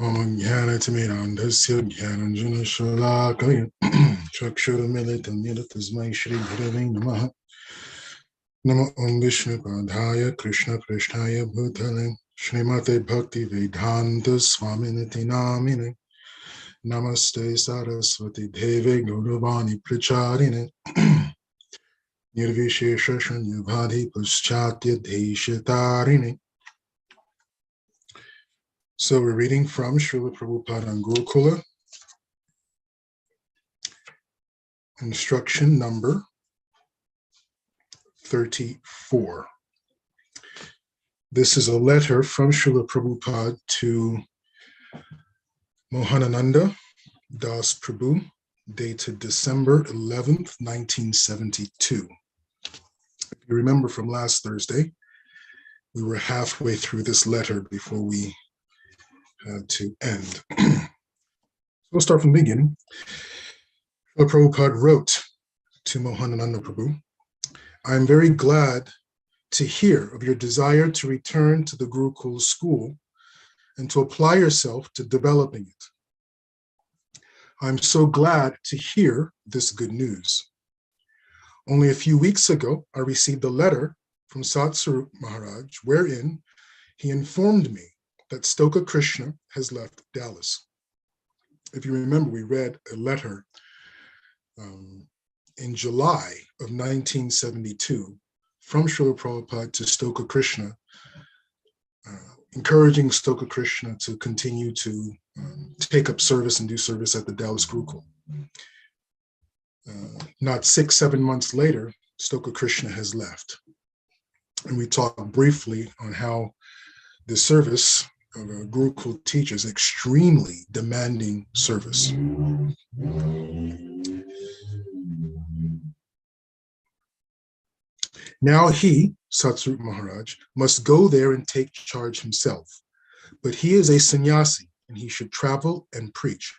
Om Jnana-timirandhasya Jnananjana-shalakaya Chakshurumilitam-yalatasmai Shri Gurave Namaha Namo Om Vishnu-padhaya Krishna-krishnaya Bhutale Srimate Bhakti-vedanta Swaminiti Namine Namaste Saraswati Deve Gauravani Pracharine Nirvishesha Shanyavadhi Paschatya Deshatarine. So we're reading from Srila Prabhupada on Gurukula, instruction number 34. This is a letter from Srila Prabhupada to Mohanananda Das Prabhu, dated December 11th, 1972. If you remember from last Thursday, we were halfway through this letter before we had to end. We'll start from the beginning. Srila Prabhupada wrote to Mohanananda Prabhu, I am very glad to hear of your desire to return to the Gurukula school and to apply yourself to developing it. I'm so glad to hear this good news. Only a few weeks ago, I received a letter from Satsvarup Maharaj wherein he informed me that Stoka Krishna has left Dallas. If you remember, we read a letter in July of 1972 from Srila Prabhupada to Stoka Krishna, encouraging Stoka Krishna to continue to take up service and do service at the Dallas Gurukula. Not 6-7 months later, Stoka Krishna has left. And we talked briefly on how the service of a Gurukula teacher is extremely demanding service. Now he, Satsvarup Maharaj, must go there and take charge himself. But he is a sannyasi and he should travel and preach.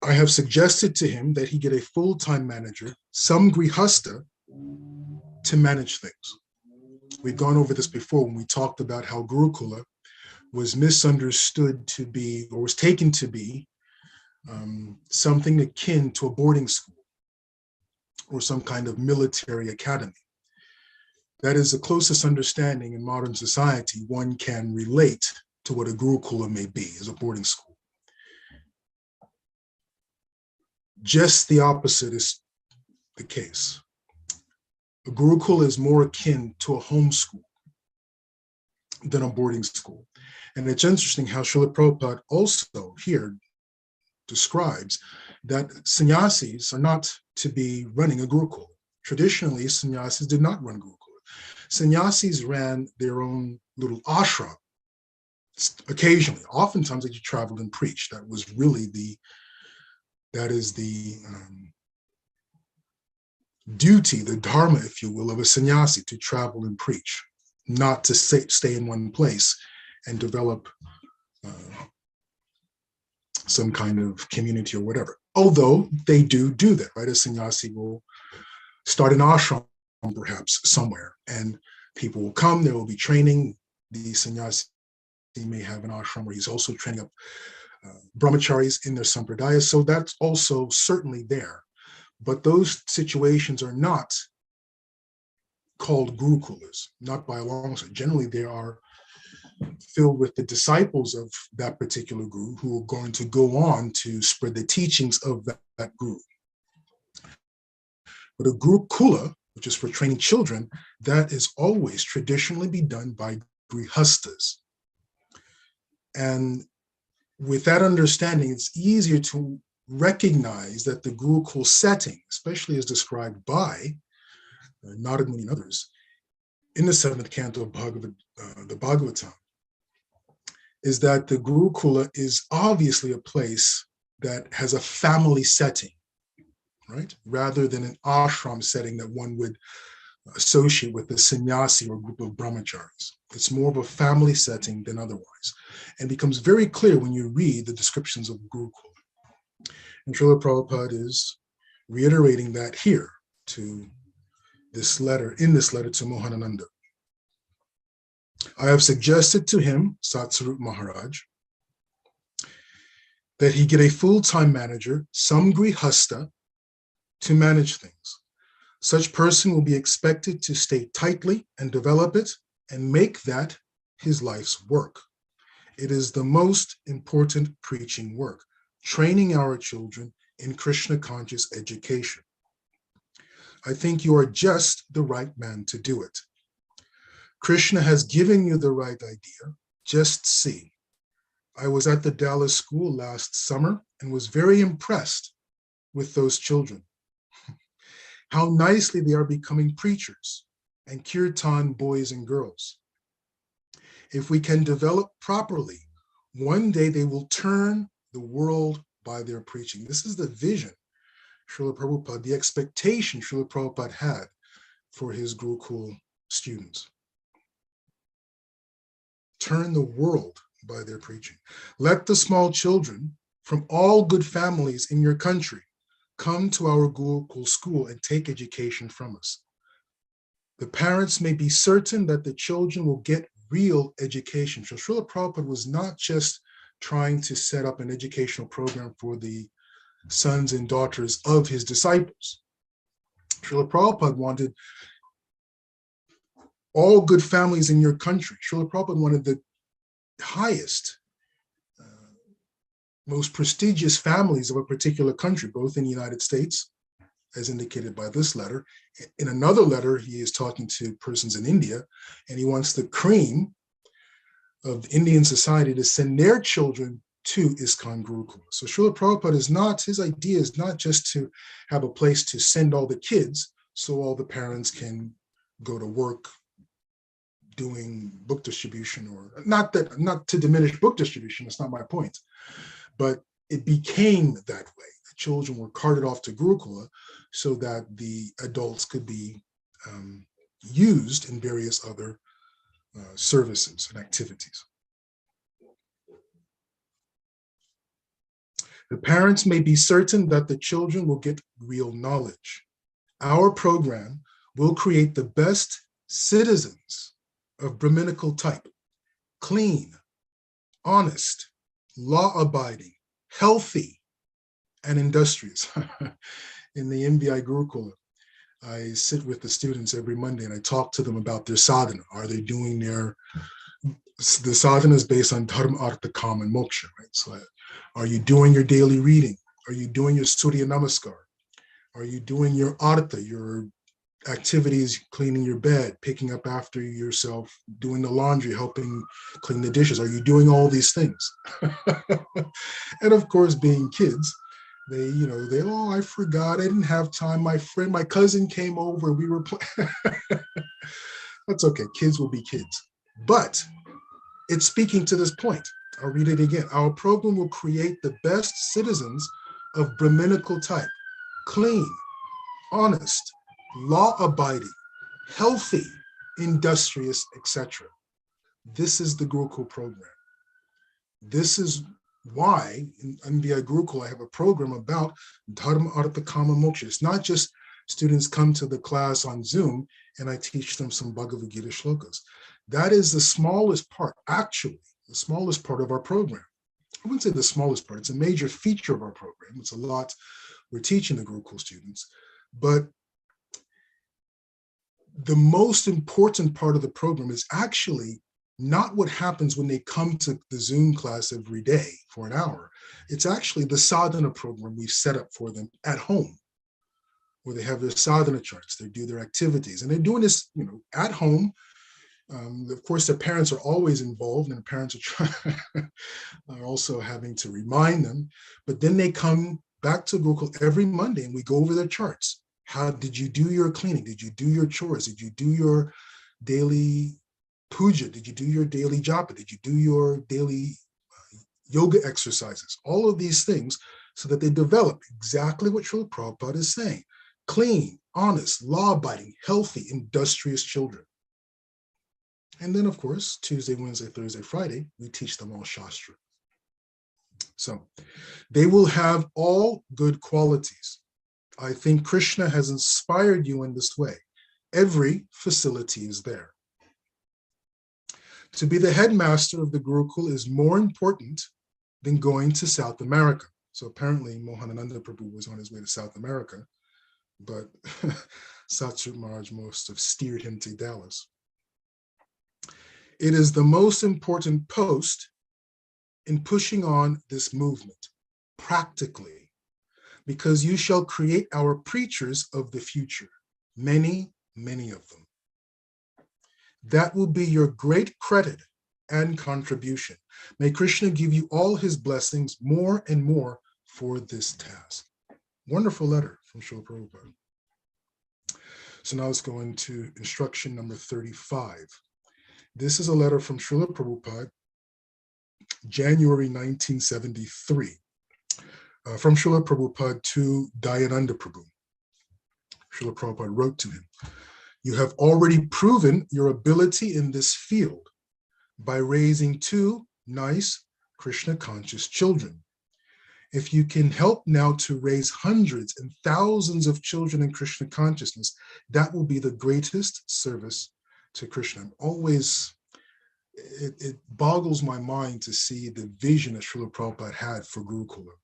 I have suggested to him that he get a full-time manager, some grihasta, to manage things. We've gone over this before when we talked about how Gurukula was misunderstood to be, or was taken to be, something akin to a boarding school or some kind of military academy. That is the closest understanding in modern society one can relate to what a Gurukula may be, as a boarding school. Just the opposite is the case. A Gurukula is more akin to a homeschool than a boarding school. And it's interesting how Srila Prabhupada also here describes that sannyasis are not to be running a Gurukula. Traditionally, sannyasis did not run Gurukula. Sannyasis ran their own little ashram. Occasionally, oftentimes they traveled and preached. That was really the duty, the dharma, if you will, of a sannyasi, to travel and preach, not to stay in one place and develop some kind of community or whatever. Although they do that, right? A sannyasi will start an ashram perhaps somewhere, and people will come, there will be training. The sannyasi may have an ashram where he's also training up brahmacharis in their sampradaya, so that's also certainly there. But those situations are not called Gurukulas, not by a long shot. Generally, they are filled with the disciples of that particular guru who are going to go on to spread the teachings of that guru. But a Gurukula, which is for training children, that is always traditionally be done by grihastas. And with that understanding, it's easier to recognize that the Gurukul setting, especially as described by Narad Muni and others in the 7th canto of the Bhagavatam, is that the Gurukula is obviously a place that has a family setting, right? Rather than an ashram setting that one would associate with a sannyasi or group of brahmacharis. It's more of a family setting than otherwise, and becomes very clear when you read the descriptions of Gurukula. And Srila Prabhupada is reiterating that here to this letter, in this letter to Mohanananda. I have suggested to him, Satsarup Maharaj, that he get a full-time manager, some grihasta, to manage things. Such person will be expected to stay tightly and develop it and make that his life's work. It is the most important preaching work, training our children in Krishna conscious education. I think you are just the right man to do it. Krishna has given you the right idea. Just see. I was at the Dallas school last summer and was very impressed with those children. How nicely they are becoming preachers and kirtan boys and girls. If we can develop properly, one day they will turn the world by their preaching. This is the vision, Srila Prabhupada, the expectation Srila Prabhupada had for his Gurukula students. Turn the world by their preaching. Let the small children from all good families in your country come to our Gurukula school and take education from us. The parents may be certain that the children will get real education. So Srila Prabhupada was not just trying to set up an educational program for the sons and daughters of his disciples. Srila Prabhupada wanted all good families in your country. Srila Prabhupada wanted the highest, most prestigious families of a particular country, both in the United States, as indicated by this letter. In another letter, he is talking to persons in India, and he wants the cream of Indian society to send their children to ISKCON Gurukula. So Srila Prabhupada is not, his idea is not just to have a place to send all the kids so all the parents can go to work doing book distribution, or not to diminish book distribution, that's not my point, but it became that way. The children were carted off to Gurukula so that the adults could be used in various other services and activities. The parents may be certain that the children will get real knowledge. Our program will create the best citizens of Brahminical type, clean, honest, law-abiding, healthy, and industrious. In the MBI Gurukula, I sit with the students every Monday and I talk to them about their sadhana. Are they doing the sadhana is based on dharma, artha, kama, and moksha, right? So are you doing your daily reading? Are you doing your surya namaskar? Are you doing your artha, your activities, cleaning your bed, picking up after yourself, doing the laundry, helping clean the dishes? Are you doing all these things? And of course, being kids, they, oh, I forgot, I didn't have time. My cousin came over, we were playing. That's okay, kids will be kids. But it's speaking to this point. I'll read it again. Our program will create the best citizens of Brahminical type, clean, honest, law-abiding, healthy, industrious, etc. This is the Gurukula program. This is why in MBI Gurukula I have a program about dharma, artha, kama, moksha. It's not just students come to the class on Zoom and I teach them some Bhagavad Gita shlokas. That is the smallest part, actually, the smallest part of our program. I wouldn't say the smallest part. It's a major feature of our program. It's a lot we're teaching the Gurukula students. But the most important part of the program is actually not what happens when they come to the Zoom class every day for an hour. It's actually the sadhana program we've set up for them at home, where they have their sadhana charts, they do their activities, and they're doing this, at home. Of course, their parents are always involved, and the parents are also having to remind them. But then they come back to Gurukula every Monday, and we go over their charts. How did you do your cleaning? Did you do your chores? Did you do your daily puja? Did you do your daily japa? Did you do your daily yoga exercises? All of these things, so that they develop exactly what Srila Prabhupada is saying: clean, honest, law-abiding, healthy, industrious children. And then, of course, Tuesday, Wednesday, Thursday, Friday, we teach them all Shastra. So they will have all good qualities. I think Krishna has inspired you in this way. Every facility is there. To be the headmaster of the Gurukula is more important than going to South America. So apparently Mohanananda Prabhu was on his way to South America, but Satsut Maharaj must have steered him to Dallas. It is the most important post in pushing on this movement practically, because you shall create our preachers of the future, many, many of them. That will be your great credit and contribution. May Krishna give you all his blessings more and more for this task. Wonderful letter from Srila Prabhupada. So now let's go into instruction number 35. This is a letter from Srila Prabhupada, January 1973, from Srila Prabhupada to Dayananda Prabhu. Srila Prabhupada wrote to him, "You have already proven your ability in this field by raising 2 nice Krishna-conscious children. If you can help now to raise hundreds and thousands of children in Krishna consciousness, that will be the greatest service to Krishna." It boggles my mind to see the vision that Srila Prabhupada had for Gurukula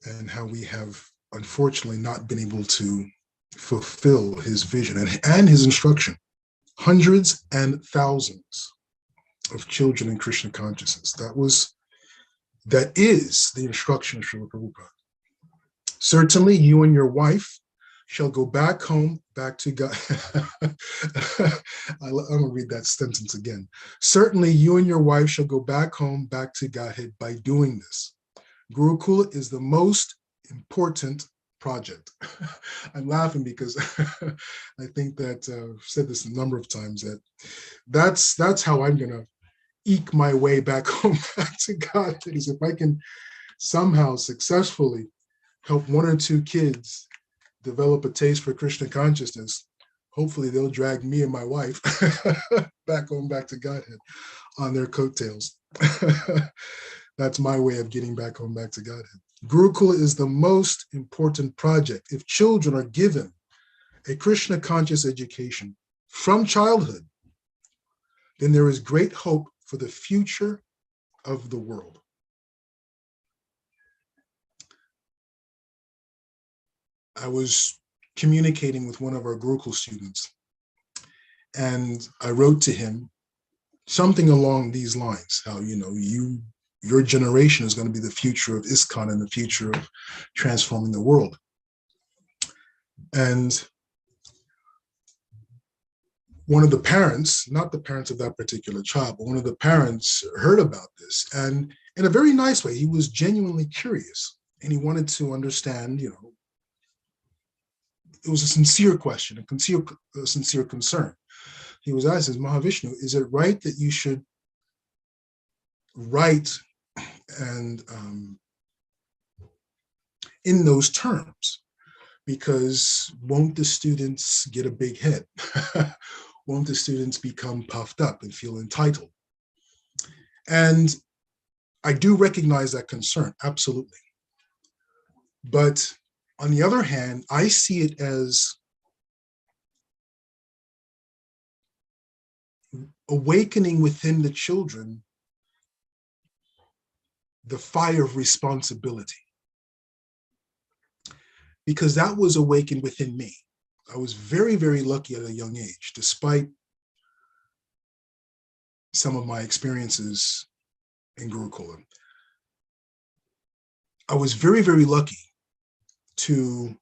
and how we have unfortunately not been able to fulfill his vision and his instruction. Hundreds and thousands of children in Krishna consciousness. That is the instruction of Srila Prabhupada. Certainly you and your wife shall go back home, back to God. I'm going to read that sentence again. Certainly you and your wife shall go back home, back to Godhead by doing this. Gurukula is the most important project. I'm laughing because I think that I've said this a number of times, that's how I'm going to eke my way back home, back to God, is if I can somehow successfully help 1 or 2 kids develop a taste for Krishna consciousness. Hopefully they'll drag me and my wife back home, back to Godhead on their coattails. That's my way of getting back home, back to Godhead. Gurukula is the most important project. If children are given a Krishna conscious education from childhood, then there is great hope for the future of the world. I was communicating with one of our Gurukul students, and I wrote to him something along these lines, how, your generation is going to be the future of ISKCON and the future of transforming the world. And one of the parents, not the parents of that particular child, but one of the parents heard about this, and in a very nice way, he was genuinely curious, and he wanted to understand, it was a sincere question, a sincere concern. He was asked, Mahavishnu, is it right that you should write and in those terms? Because won't the students get a big head? Won't the students become puffed up and feel entitled? And I do recognize that concern, absolutely. But on the other hand, I see it as awakening within the children the fire of responsibility, because that was awakened within me. I was very, very lucky at a young age, despite some of my experiences in Gurukula. I was very, very lucky to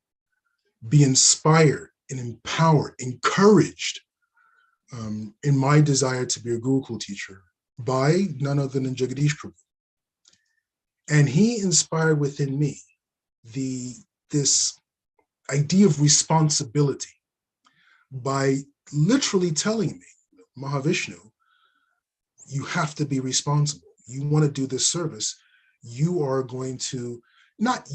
be inspired and empowered, encouraged in my desire to be a Gurukul teacher by none other than Jagadish Prabhu. And he inspired within me this idea of responsibility by literally telling me, Mahavishnu, you have to be responsible. You want to do this service, you are going to, not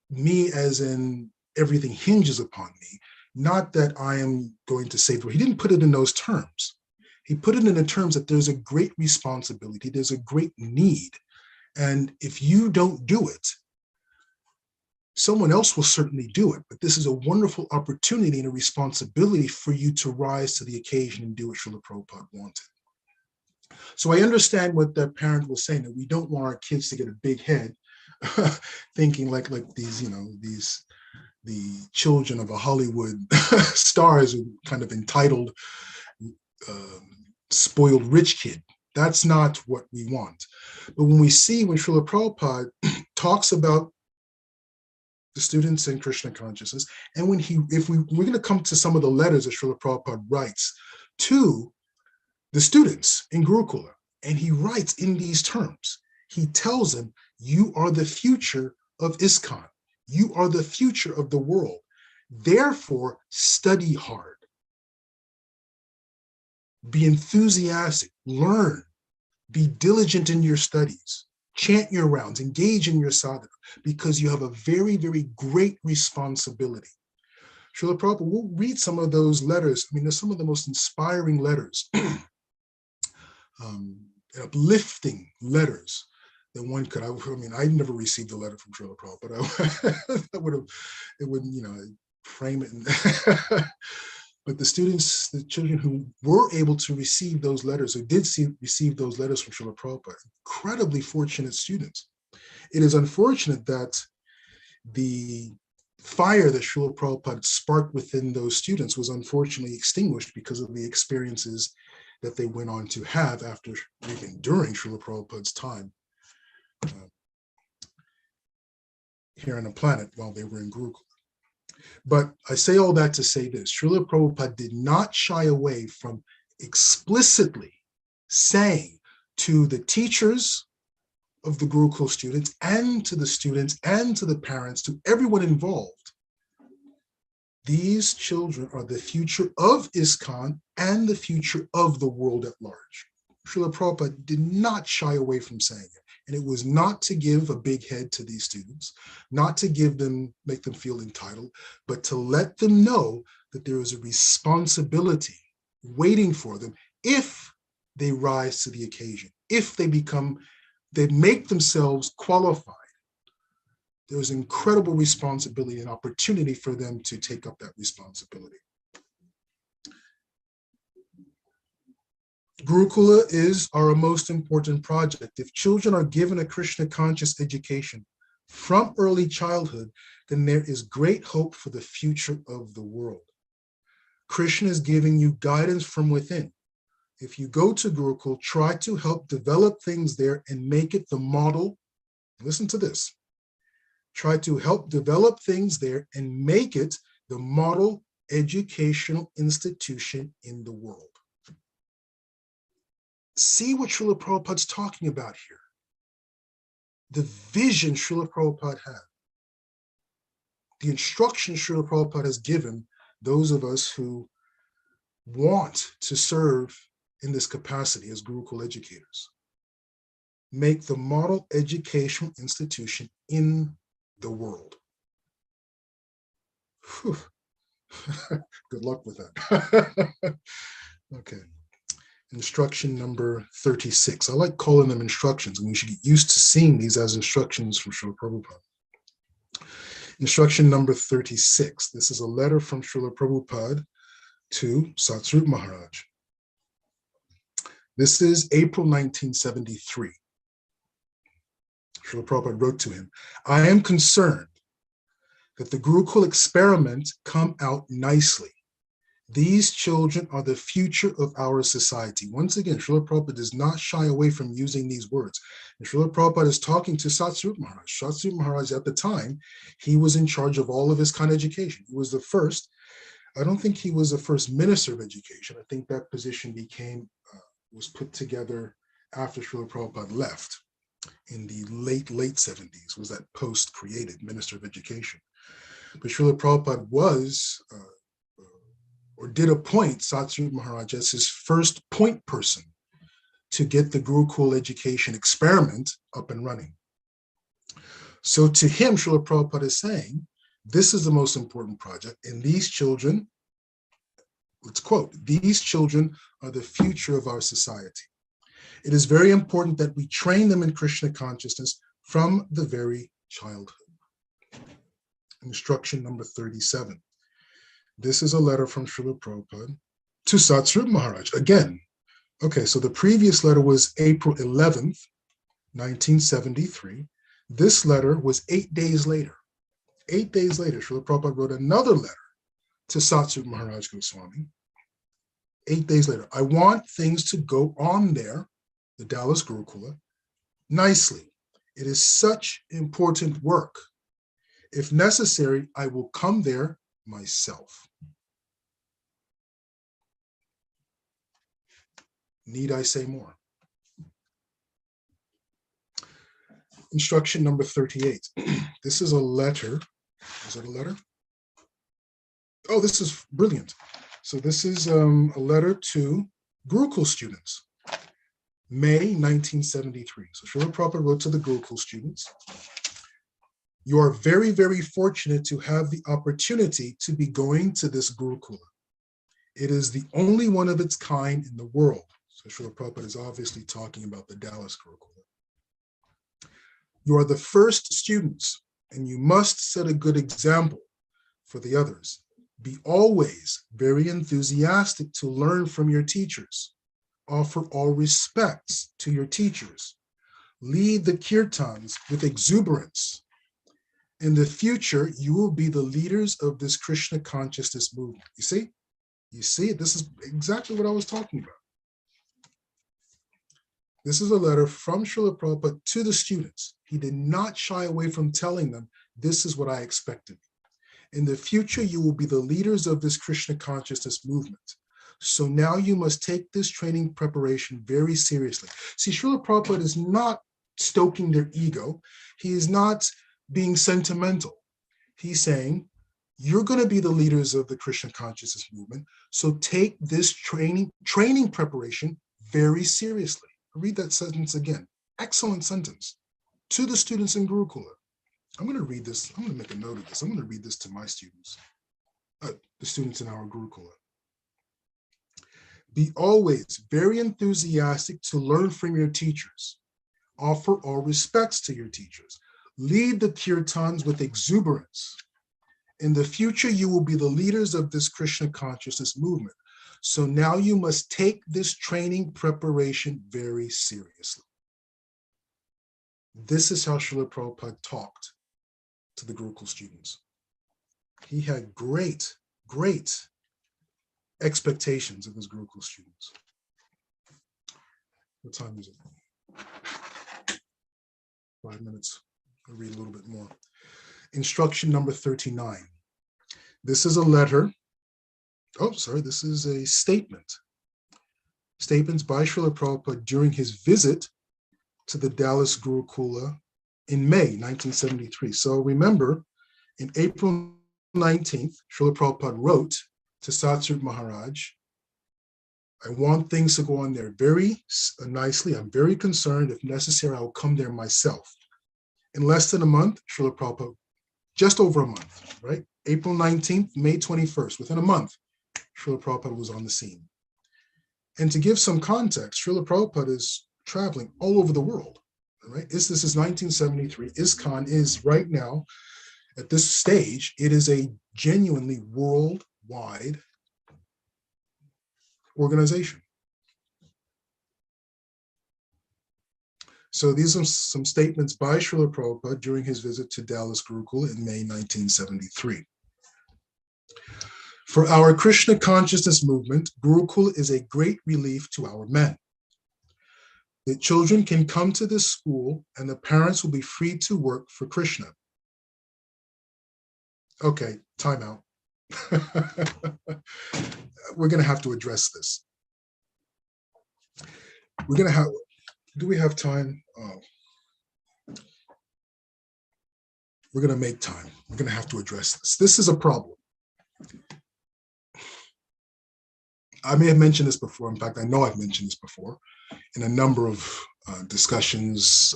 me as in everything hinges upon me, not that I am going to save the world. He didn't put it in those terms. He put it in the terms that there's a great responsibility, there's a great need. And if you don't do it, someone else will certainly do it. But this is a wonderful opportunity and a responsibility for you to rise to the occasion and do what Srila Prabhupada wanted. So I understand what that parent was saying, that we don't want our kids to get a big head, thinking like these, the children of a Hollywood stars who kind of entitled, spoiled rich kid. That's not what we want. But when Srila Prabhupada talks about the students in Krishna consciousness, and we're going to come to some of the letters that Srila Prabhupada writes to the students in Gurukula, and he writes in these terms. He tells them, you are the future of ISKCON. You are the future of the world. Therefore, study hard. Be enthusiastic. Learn. Be diligent in your studies. Chant your rounds. Engage in your sadhana, because you have a very, very great responsibility. Srila Prabhupada, we'll read some of those letters. I mean, they're some of the most inspiring letters, uplifting letters that one could. I mean, I never received a letter from Srila Prabhupada, but it would, frame it. But the students, the children who were able to receive those letters, who did receive those letters from Srila Prabhupada, incredibly fortunate students. It is unfortunate that the fire that Srila Prabhupada sparked within those students was unfortunately extinguished because of the experiences that they went on to have after, even during Srila Prabhupada's time here on the planet while they were in Gurukula. But I say all that to say this: Srila Prabhupada did not shy away from explicitly saying to the teachers of the Gurukul students, and to the students, and to the parents, to everyone involved, these children are the future of ISKCON and the future of the world at large. Srila Prabhupada did not shy away from saying it. And it was not to give a big head to these students, not to make them feel entitled, but to let them know that there is a responsibility waiting for them if they rise to the occasion, if they make themselves qualified. There's incredible responsibility and opportunity for them to take up that responsibility. Gurukula is our most important project. If children are given a Krishna conscious education from early childhood, then there is great hope for the future of the world. Krishna is giving you guidance from within. If you go to Gurukul, try to help develop things there and make it the model. Listen to this. Try to help develop things there and make it the model educational institution in the world. See what Srila Prabhupada's talking about here. The vision Srila Prabhupada had. The instruction Srila Prabhupada has given those of us who want to serve in this capacity as Gurukul educators. Make the model educational institution in the world. Good luck with that. Okay. Instruction number 36. I like calling them instructions, and we should get used to seeing these as instructions from Srila Prabhupada. Instruction number 36. This is a letter from Srila Prabhupada to Satsrup Maharaj. This is April 1973. Srila Prabhupada wrote to him, I am concerned that the Gurukul experiment come out nicely. These children are the future of our society. Once again, Srila Prabhupada does not shy away from using these words. And Srila Prabhupada is talking to Satsrup Maharaj. Satsrup Maharaj, at the time, he was in charge of all of ISKCON education. He was the first. I don't think he was the first minister of education. I think that position was put together after Srila Prabhupada left in the late 70s, was that post created, minister of education. But Srila Prabhupada was, or did appoint Satsrup Maharaj as his first point person to get the Gurukul education experiment up and running. So to him, Srila Prabhupada is saying, this is the most important project, and these children, let's quote, these children are the future of our society. It is very important that we train them in Krishna consciousness from the very childhood. Instruction number 37. This is a letter from Srila Prabhupada to Satsrup Maharaj. Again, Okay, so the previous letter was April 11th, 1973. This letter was 8 days later. 8 days later, Srila Prabhupada wrote another letter to Satsut Maharaj Goswami. 8 days later, I want things to go on there, the Dallas Gurukula, nicely. It is such important work. If necessary, I will come there myself. Need I say more? Instruction number 38. This is a letter. Is it a letter? Oh, this is brilliant. So this is a letter to Gurukul students, May 1973. So Srila Prabhupada wrote to the Gurukul students, you are very, very fortunate to have the opportunity to be going to this Gurukula. It is the only one of its kind in the world. So Srila Prabhupada is obviously talking about the Dallas Gurukula. You are the first students, and you must set a good example for the others. Be always very enthusiastic to learn from your teachers. Offer all respects to your teachers. Lead the kirtans with exuberance. In the future, you will be the leaders of this Krishna consciousness movement. You see? You see it? This is exactly what I was talking about. This is a letter from Srila Prabhupada to the students. He did not shy away from telling them, this is what I expected. In the future, you will be the leaders of this Krishna consciousness movement. So now you must take this training preparation very seriously. See, Srila Prabhupada is not stoking their ego. He is not being sentimental. He's saying, you're going to be the leaders of the Krishna consciousness movement. So take this training preparation very seriously. Read that sentence again. Excellent sentence. To the students in Gurukula. I'm going to read this. I'm going to make a note of this. I'm going to read this to my students, the students in our Gurukula. Be always very enthusiastic to learn from your teachers. Offer all respects to your teachers. Lead the kirtans with exuberance. In the future, you will be the leaders of this Krishna consciousness movement. So now you must take this training preparation very seriously. This is how Srila Prabhupada talked to the Gurukul students. He had great, great expectations of his Gurukul students. What time is it? 5 minutes. I'll read a little bit more. Instruction number 39. This is a letter. Oh, sorry, this is a statement. Statements by Srila Prabhupada during his visit to the Dallas Gurukula in May 1973. So remember, in April 19th, Srila Prabhupada wrote to Satsut Maharaj, I want things to go on there very nicely. I'm very concerned. If necessary, I will come there myself. In less than a month, Srila Prabhupada, just over a month, right? April 19th, May 21st, within a month, Srila Prabhupada was on the scene. And to give some context, Srila Prabhupada is traveling all over the world, right? This is 1973. ISKCON is right now, at this stage, it is a genuinely worldwide organization. So these are some statements by Srila Prabhupada during his visit to Dallas Gurukula in May 1973. For our Krishna consciousness movement, Gurukula is a great relief to our men. The children can come to this school and the parents will be free to work for Krishna. Okay, time out. We're going to have to address this. We're going to have, do we have time? Oh. We're going to make time. We're going to have to address this. This is a problem. I may have mentioned this before. In fact, I know I've mentioned this before in a number of discussions,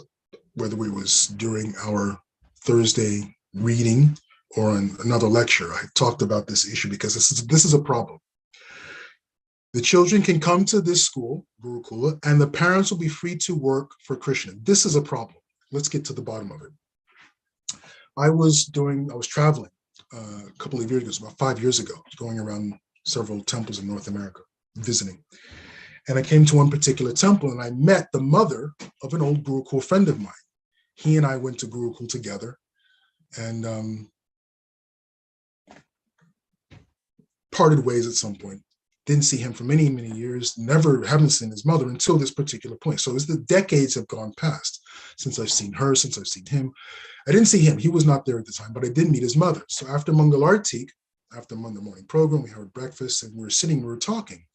whether it was during our Thursday reading or in another lecture. I talked about this issue because this is a problem. The children can come to this school, Gurukula, and the parents will be free to work for Krishna. This is a problem. Let's get to the bottom of it. I was traveling a couple of years ago, about 5 years ago, going around several temples in North America, visiting. And I came to one particular temple and I met the mother of an old Gurukul friend of mine. He and I went to Gurukul together and parted ways at some point. Didn't see him for many, many years, haven't seen his mother until this particular point. So as the decades have gone past, since I've seen her, since I've seen him, I didn't see him. He was not there at the time, but I did meet his mother. So after Mangal Artik, after the morning program, we had breakfast and we were talking.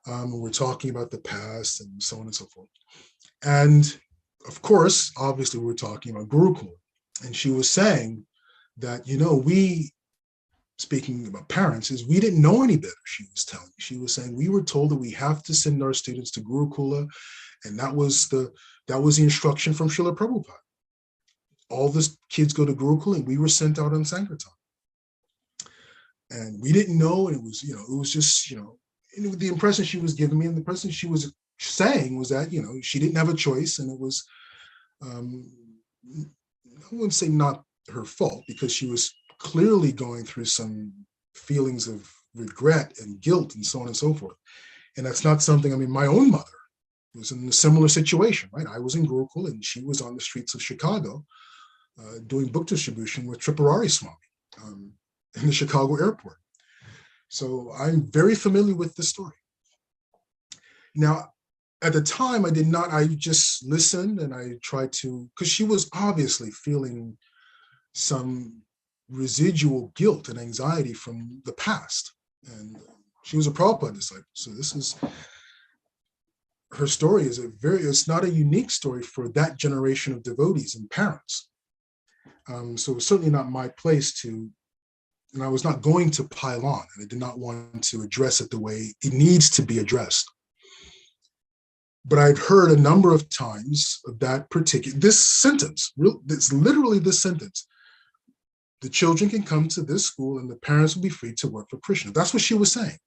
We were talking about the past and so on and so forth. And of course, obviously, we were talking about Gurukula. And she was saying that, we, speaking about parents, is we didn't know any better, she was telling me. She was saying, we were told that we have to send our students to Gurukula. And that was the instruction from Srila Prabhupada. All the kids go to Gurukula and we were sent out on Sankirtan. And we didn't know, and it was just, the impression she was giving me and the impression she was saying was that, she didn't have a choice, and it was, I wouldn't say not her fault, because she was clearly going through some feelings of regret and guilt and so on and so forth. And that's not something, my own mother was in a similar situation, right? I was in Gurukul and she was on the streets of Chicago doing book distribution with Tripurari Swami in the Chicago airport. So I'm very familiar with the story. Now, at the time, I just listened and I tried to, because she was obviously feeling some residual guilt and anxiety from the past. And she was a Prabhupada disciple. So her story is it's not a unique story for that generation of devotees and parents. So it's certainly not my place to, and I was not going to pile on, and I did not want to address it the way it needs to be addressed. But I've heard a number of times of this sentence, it's literally this sentence: the children can come to this school and the parents will be free to work for Krishna. That's what she was saying.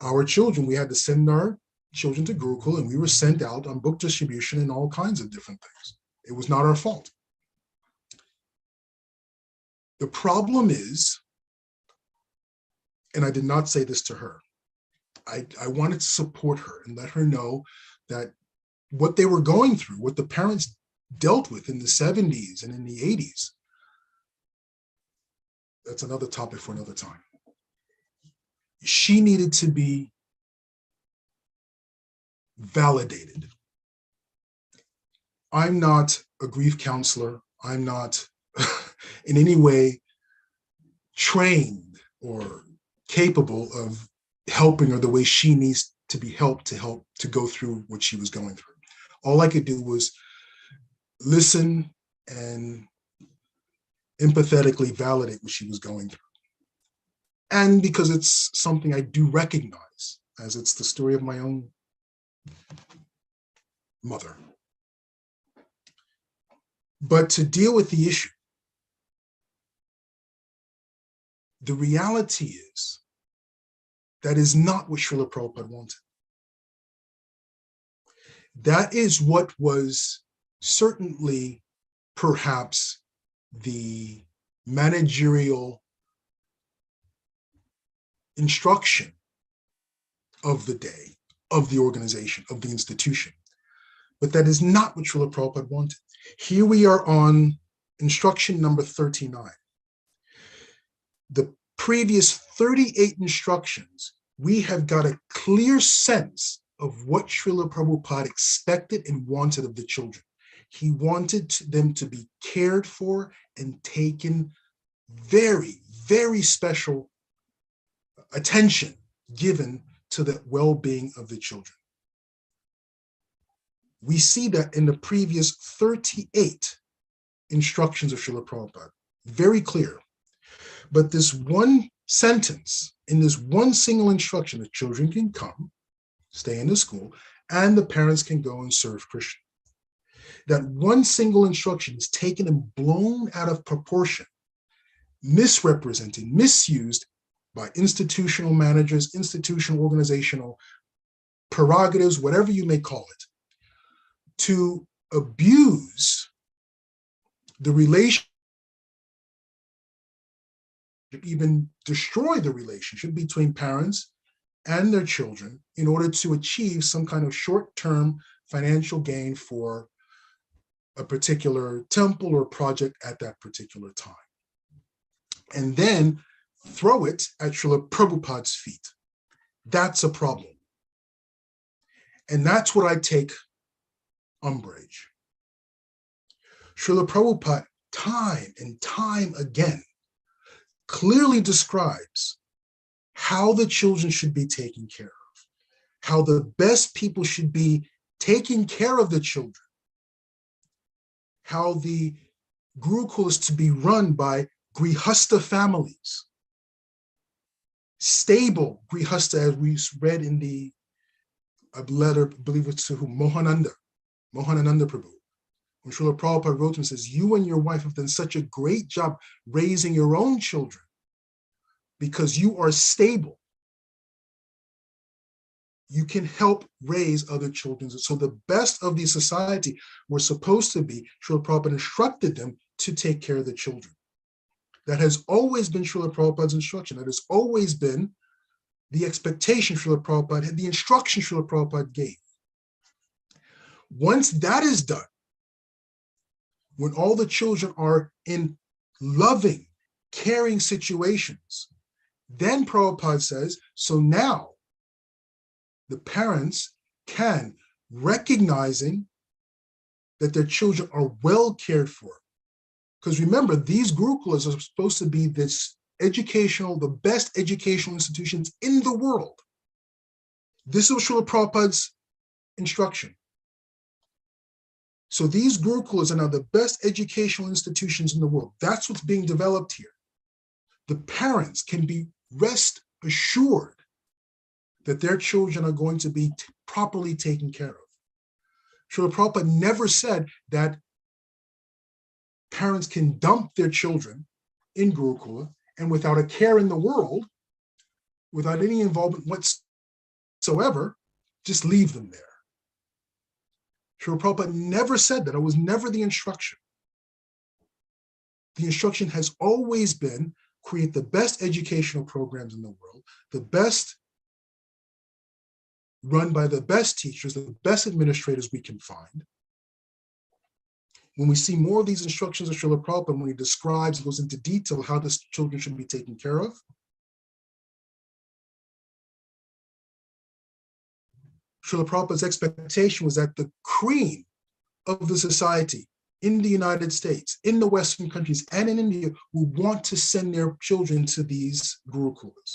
Our children, we had to send our children to Gurukul and we were sent out on book distribution and all kinds of different things. It was not our fault. The problem is, and I did not say this to her, I wanted to support her and let her know that what they were going through, what the parents dealt with in the 70s and in the 80s, that's another topic for another time. She needed to be validated. I'm not a grief counselor. I'm not in any way trained or capable of helping her the way she needs to be helped to go through what she was going through. All I could do was listen and empathetically validate what she was going through. And because it's something I do recognize, as it's the story of my own mother. But to deal with the issue, the reality is that is not what Srila Prabhupada wanted. That is what was certainly perhaps the managerial instruction of the day, of the organization, of the institution. But that is not what Srila Prabhupada wanted. Here we are on instruction number 39. The previous 38 instructions, we have got a clear sense of what Srila Prabhupada expected and wanted of the children. He wanted them to be cared for and taken very, very special attention given to the well-being of the children. We see that in the previous 38 instructions of Srila Prabhupada, very clear. But this one sentence, in this one single instruction, the children can come, stay in the school, and the parents can go and serve Krishna. That one single instruction is taken and blown out of proportion, misrepresented, misused by institutional managers, institutional organizational prerogatives, whatever you may call it, to abuse the relationship, even destroy the relationship between parents and their children in order to achieve some kind of short-term financial gain for a particular temple or project at that particular time. And then throw it at Srila Prabhupada's feet. That's a problem. And that's what I take umbrage. Srila Prabhupada, time and time again, clearly describes how the children should be taken care of, how the best people should be taking care of the children, how the Gurukula is to be run by Grihastha families, stable Grihastha, as we read in the letter, I believe it's to whom? Mohanananda Prabhu. When Srila Prabhupada wrote and says, you and your wife have done such a great job raising your own children because you are stable. You can help raise other children. So the best of the society were supposed to be, Srila Prabhupada instructed them to take care of the children. That has always been Srila Prabhupada's instruction. That has always been the expectation Srila Prabhupada had, the instruction Srila Prabhupada gave. Once that is done, when all the children are in loving, caring situations, then Prabhupada says, so now the parents can, recognizing that their children are well cared for. Because remember, these Gurukulas are supposed to be this educational, the best educational institutions in the world. This was Srila Prabhupada's instruction. So these Gurukulas are now the best educational institutions in the world. That's what's being developed here. The parents can be rest assured that their children are going to be properly taken care of. Srila Prabhupada never said that parents can dump their children in Gurukula and without a care in the world, without any involvement whatsoever, just leave them there. Srila Prabhupada never said that. It was never the instruction. The instruction has always been create the best educational programs in the world, the best run by the best teachers, the best administrators we can find. When we see more of these instructions of Srila Prabhupada, when he describes, goes into detail how the children should be taken care of, Srila Prabhupada's expectation was that the cream of the society in the United States, in the Western countries, and in India will want to send their children to these Gurukulas.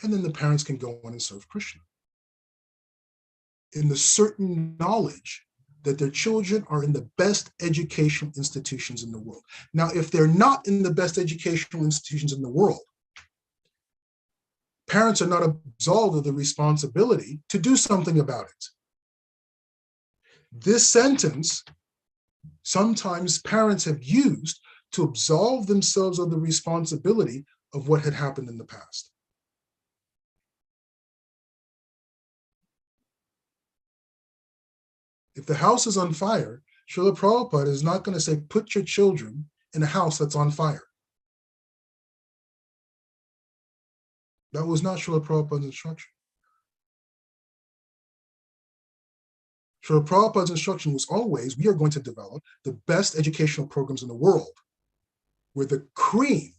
And then the parents can go on and serve Krishna in the certain knowledge that their children are in the best educational institutions in the world. Now, if they're not in the best educational institutions in the world, parents are not absolved of the responsibility to do something about it. This sentence, sometimes parents have used to absolve themselves of the responsibility of what had happened in the past. If the house is on fire, Srila Prabhupada is not going to say, put your children in a house that's on fire. That was not Srila Prabhupada's instruction. Srila Prabhupada's instruction was always, we are going to develop the best educational programs in the world, where the cream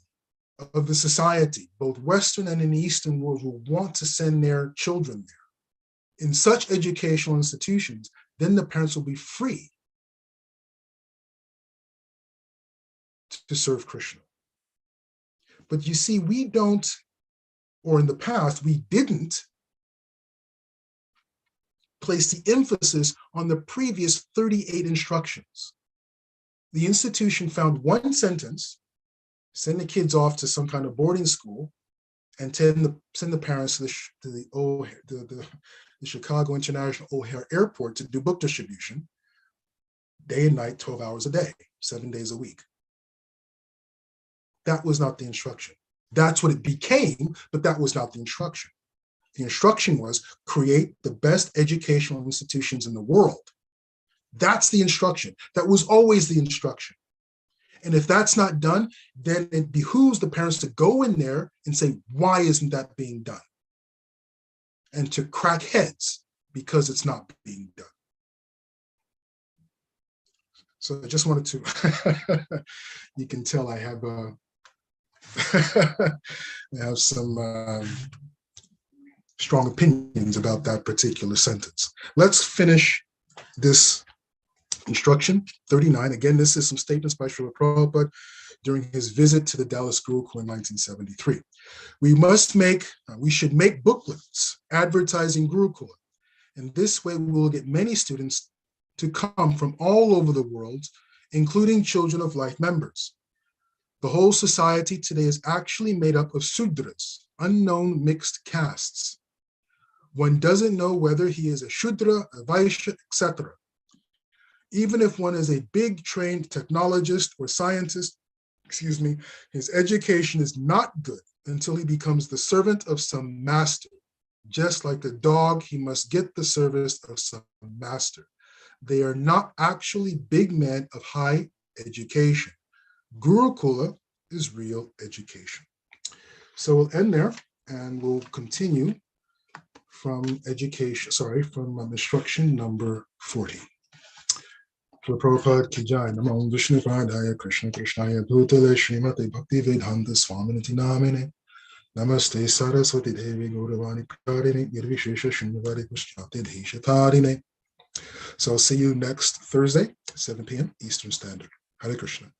of the society, both Western and in the Eastern world, will want to send their children there. In such educational institutions, then the parents will be free to serve Krishna. But you see, we don't, or in the past, we didn't place the emphasis on the previous 38 instructions. The institution found one sentence, send the kids off to some kind of boarding school, and send the parents to the Chicago International O'Hare Airport to do book distribution, day and night, 12 hours a day, 7 days a week. That was not the instruction. That's what it became, but that was not the instruction. The instruction was create the best educational institutions in the world. That's the instruction. That was always the instruction. And if that's not done, then it behooves the parents to go in there and say, why isn't that being done? And to crack heads because it's not being done. So I just wanted to, you can tell I have I have some strong opinions about that particular sentence. Let's finish this instruction 39. Again, this is some statements by Srila Prabhupada during his visit to the Dallas Gurukula in 1973. We should make booklets advertising Gurukula. And this way we will get many students to come from all over the world, including Children of Life members. The whole society today is actually made up of Sudras, unknown mixed castes. One doesn't know whether he is a Shudra, a Vaishya, etc. Even if one is a big trained technologist or scientist, his education is not good until he becomes the servant of some master. Just like a dog, he must get the service of some master. They are not actually big men of high education. Gurukula is real education. So we'll end there and we'll continue from instruction number 40. Prabhupada ki jai. Namo Vishnu Padaya Krishna Krishnaya Bhutale Srimati Bhakti Vedanta Swaminati Namine. Namaste Saraswati Devi Gauravani Prarini Nirvishesha Shunyavadi Kushyate Dhishatarine. So I'll see you next Thursday, 7 p.m. Eastern Standard. Hare Krishna.